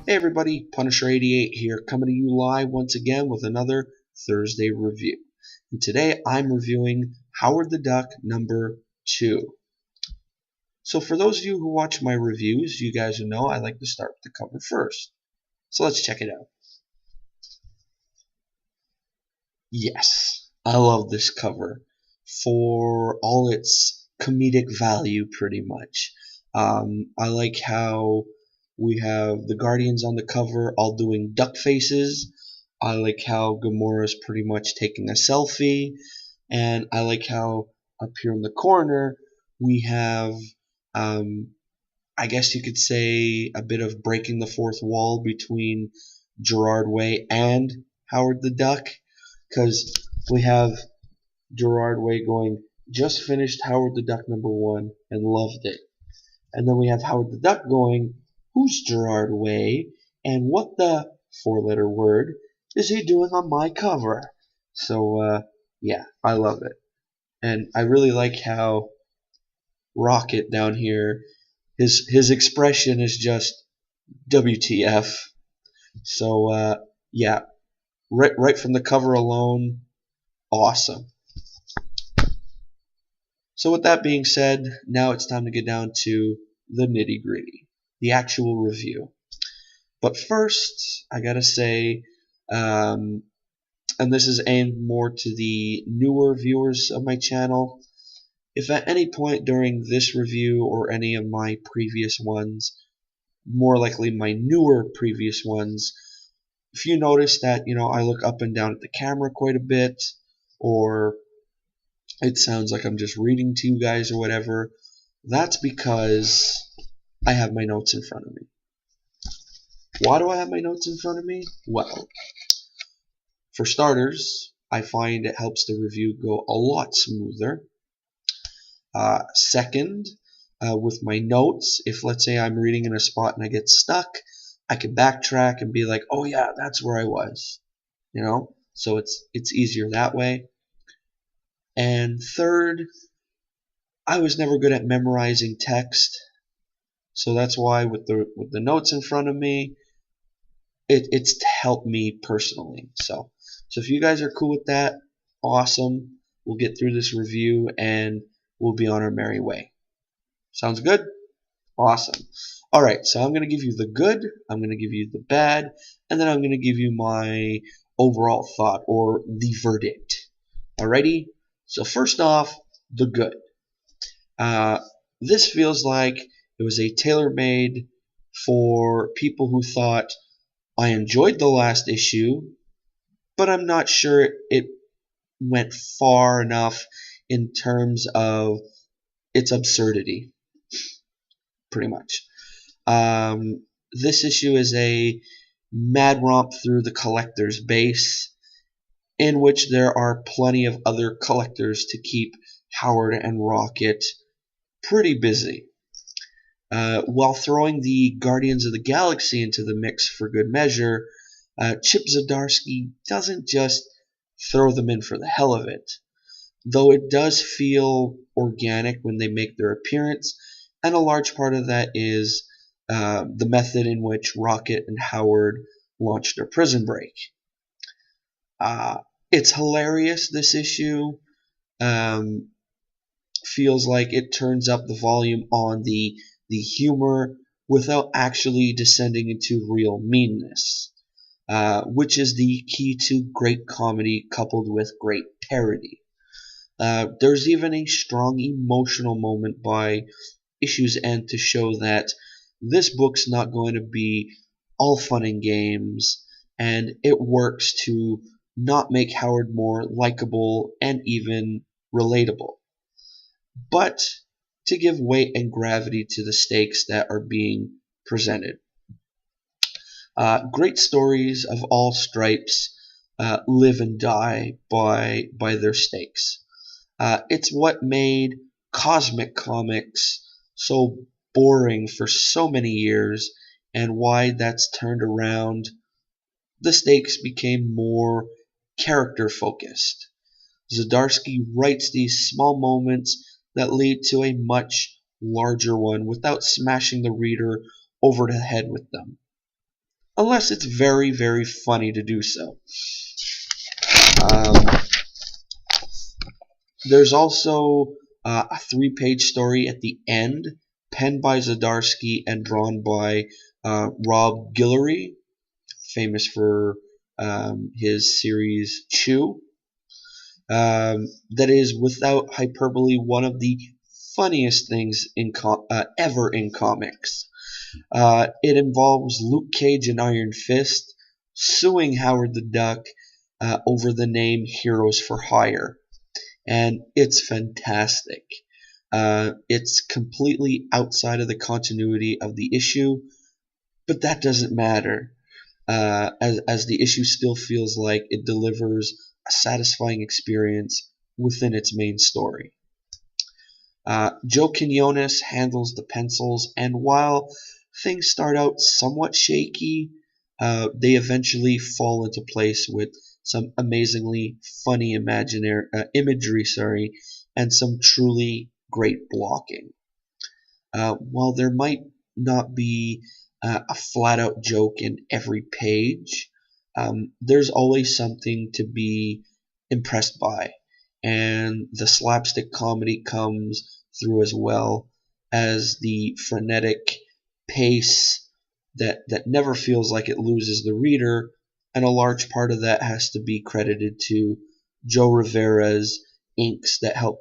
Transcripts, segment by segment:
Hey everybody, Punisher88 here, coming to you live once again with another Thursday review. And today I'm reviewing Howard the Duck number 2. So for those of you who watch my reviews, you guys know I like to start with the cover first. So let's check it out. Yes, I love this cover for all its comedic value pretty much. I like how we have the Guardians on the cover all doing duck faces. I like how Gamora's pretty much taking a selfie. And I like how up here in the corner we have, I guess you could say, a bit of breaking the fourth wall between Gerard Way and Howard the Duck. Because we have Gerard Way going, just finished Howard the Duck number 1 and loved it. And then we have Howard the Duck going, who's Gerard Way, and what the four-letter word is he doing on my cover? So, yeah, I love it. And I really like how Rocket down here, his expression is just WTF. So, yeah, right from the cover alone, awesome. So with that being said, now it's time to get down to the nitty-gritty, the actual review. But first, I gotta say, and this is aimed more to the newer viewers of my channel, if at any point during this review or any of my previous ones, more likely my newer previous ones, if you notice that, I look up and down at the camera quite a bit, or it sounds like I'm just reading to you guys or whatever, that's because I have my notes in front of me. Why do I have my notes in front of me? Well, for starters, I find it helps the review go a lot smoother. Second, with my notes, if let's say I'm reading in a spot and I get stuck, I can backtrack and be like, oh yeah, that's where I was. So it's easier that way. And third, I was never good at memorizing text, so that's why with the notes in front of me, it's to help me personally. So if you guys are cool with that, awesome. We'll get through this review and we'll be on our merry way. Sounds good? Awesome. All right, so I'm going to give you the good, I'm going to give you the bad, and then I'm going to give you my overall thought or the verdict. Alrighty? So first off, the good. This feels like it was a tailor-made for people who thought, I enjoyed the last issue, but I'm not sure it went far enough in terms of its absurdity. Pretty much. This issue is a mad romp through the collector's base, in which there are plenty of other collectors to keep Howard and Rocket pretty busy. While throwing the Guardians of the Galaxy into the mix for good measure, Chip Zdarsky doesn't just throw them in for the hell of it, though it does feel organic when they make their appearance, and a large part of that is the method in which Rocket and Howard launched their prison break. It's hilarious, this issue. Feels like it turns up the volume on the humor without actually descending into real meanness, which is the key to great comedy coupled with great parody. There's even a strong emotional moment by issue's end to show that this book's not going to be all fun and games, and it works to not make Howard more likable and even relatable, but to give weight and gravity to the stakes that are being presented. Great stories of all stripes live and die by their stakes. It's what made cosmic comics so boring for so many years, and why that's turned around. The stakes became more character focused. Zdarsky writes these small moments that lead to a much larger one without smashing the reader over the head with them. unless it's very, very funny to do so. Um, there's also a 3-page story at the end, penned by Zdarsky and drawn by Rob Guillory, famous for his series Chew. That is, without hyperbole, one of the funniest things ever in comics. It involves Luke Cage and Iron Fist suing Howard the Duck over the name Heroes for Hire. And it's fantastic. It's completely outside of the continuity of the issue, but that doesn't matter, as the issue still feels like it delivers a satisfying experience within its main story. Joe Quinones handles the pencils, and while things start out somewhat shaky, they eventually fall into place with some amazingly funny imagery, and some truly great blocking. While there might not be a flat-out joke in every page, there's always something to be impressed by, and the slapstick comedy comes through as well as the frenetic pace that never feels like it loses the reader, and a large part of that has to be credited to Joe Rivera's inks that help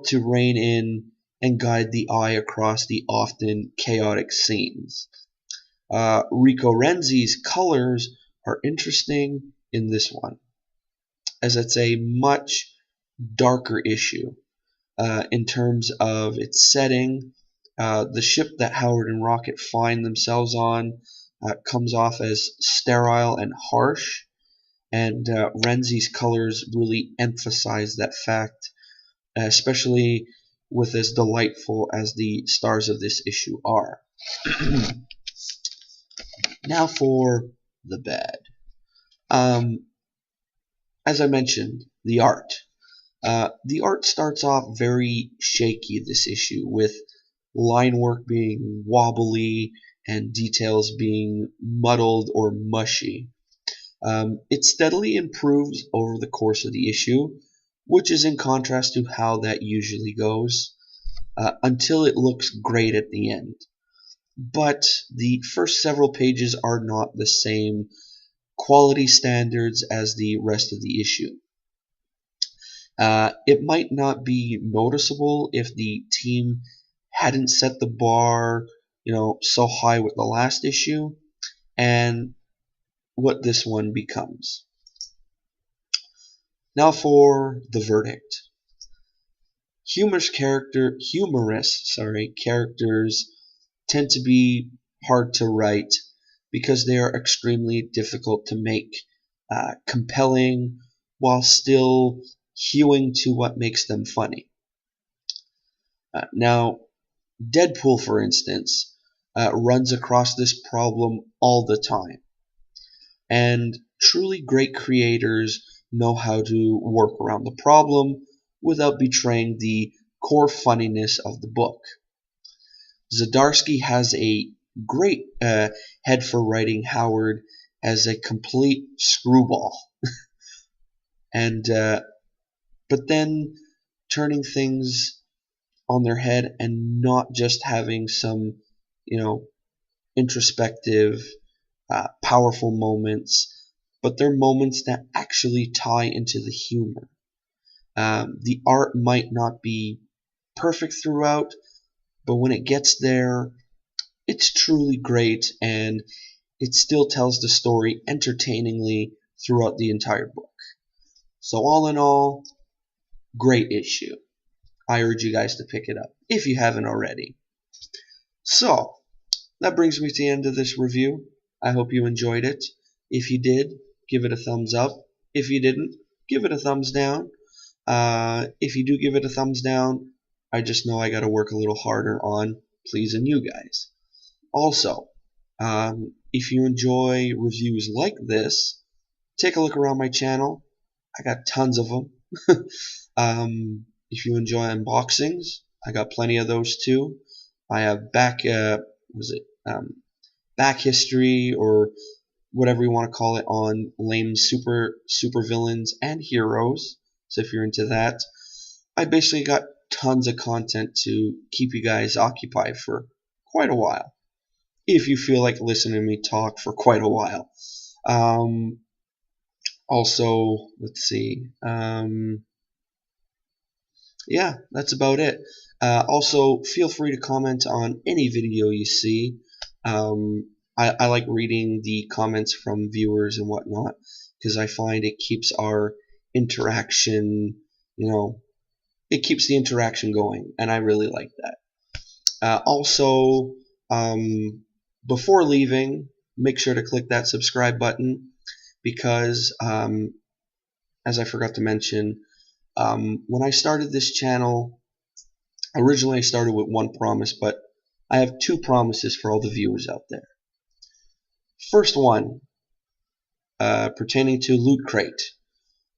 to rein in and guide the eye across the often chaotic scenes. Rico Renzi's colors are interesting in this one, as it's a much darker issue in terms of its setting. The ship that Howard and Rocket find themselves on comes off as sterile and harsh, and Renzi's colors really emphasize that fact, especially with as delightful as the stars of this issue are. Now for the bad. As I mentioned, the art. The art starts off very shaky this issue, with line work being wobbly and details being muddled or mushy. It steadily improves over the course of the issue, which is in contrast to how that usually goes, until it looks great at the end. But the first several pages are not the same quality standards as the rest of the issue. It might not be noticeable if the team hadn't set the bar, so high with the last issue, and what this one becomes. Now for the verdict. Humorous characters tend to be hard to write because they are extremely difficult to make compelling while still hewing to what makes them funny. Now, Deadpool, for instance, runs across this problem all the time. And truly great creators know how to work around the problem without betraying the core funniness of the book. Zdarsky has a great head for writing Howard as a complete screwball, and but then turning things on their head and not just having some, introspective, powerful moments, but they're moments that actually tie into the humor. The art might not be perfect throughout, but when it gets there, it's truly great, and it still tells the story entertainingly throughout the entire book. So all in all, great issue. I urge you guys to pick it up if you haven't already. So, that brings me to the end of this review. I hope you enjoyed it. If you did, give it a thumbs up. If you didn't, give it a thumbs down. If you do give it a thumbs down, I just know I got to work a little harder on pleasing you guys. Also, if you enjoy reviews like this, take a look around my channel. I got tons of them. If you enjoy unboxings, I got plenty of those too. I have back history or whatever you want to call it on lame super villains and heroes. So if you're into that, I basically got tons of content to keep you guys occupied for quite a while. If you feel like listening to me talk for quite a while. Also, let's see. Yeah, that's about it. Also, feel free to comment on any video you see. I like reading the comments from viewers and whatnot because I find it keeps our interaction, it keeps the interaction going, and I really like that. Also, before leaving, make sure to click that subscribe button because, as I forgot to mention, when I started this channel, originally I started with one promise, but I have two promises for all the viewers out there. First one, pertaining to Loot Crate.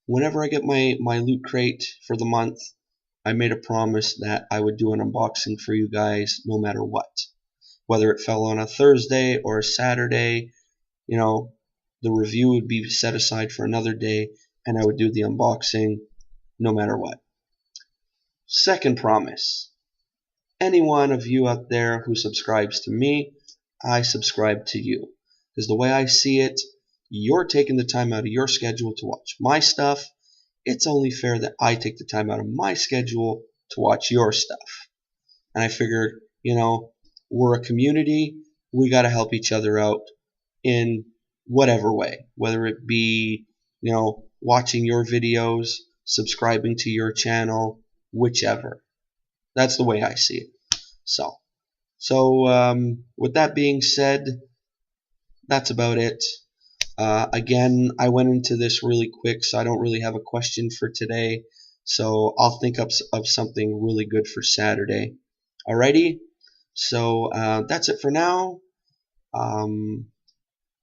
Whenever I get my Loot Crate for the month, I made a promise that I would do an unboxing for you guys no matter what. Whether it fell on a Thursday or a Saturday, the review would be set aside for another day and I would do the unboxing no matter what. Second promise, any one of you out there who subscribes to me, I subscribe to you. Because the way I see it, you're taking the time out of your schedule to watch my stuff. It's only fair that I take the time out of my schedule to watch your stuff. And I figured, we're a community. We got to help each other out in whatever way, whether it be, watching your videos, subscribing to your channel, whichever. That's the way I see it. So with that being said, that's about it. Again, I went into this really quick, so I don't really have a question for today. So I'll think of something really good for Saturday. Alrighty? So that's it for now.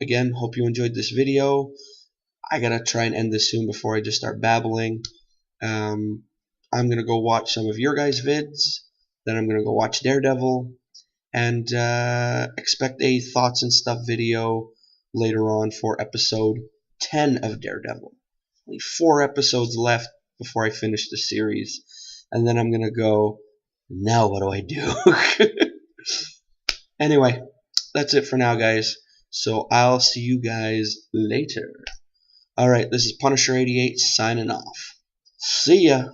Again, hope you enjoyed this video. I gotta try and end this soon before I just start babbling. I'm gonna go watch some of your guys' vids. Then I'm gonna go watch Daredevil. And expect a thoughts and stuff video later on for episode 10 of Daredevil. Only 4 episodes left before I finish the series. And then I'm gonna go, now what do I do? Anyway, that's it for now, guys. So I'll see you guys later. Alright, this is Punisher88 signing off. See ya!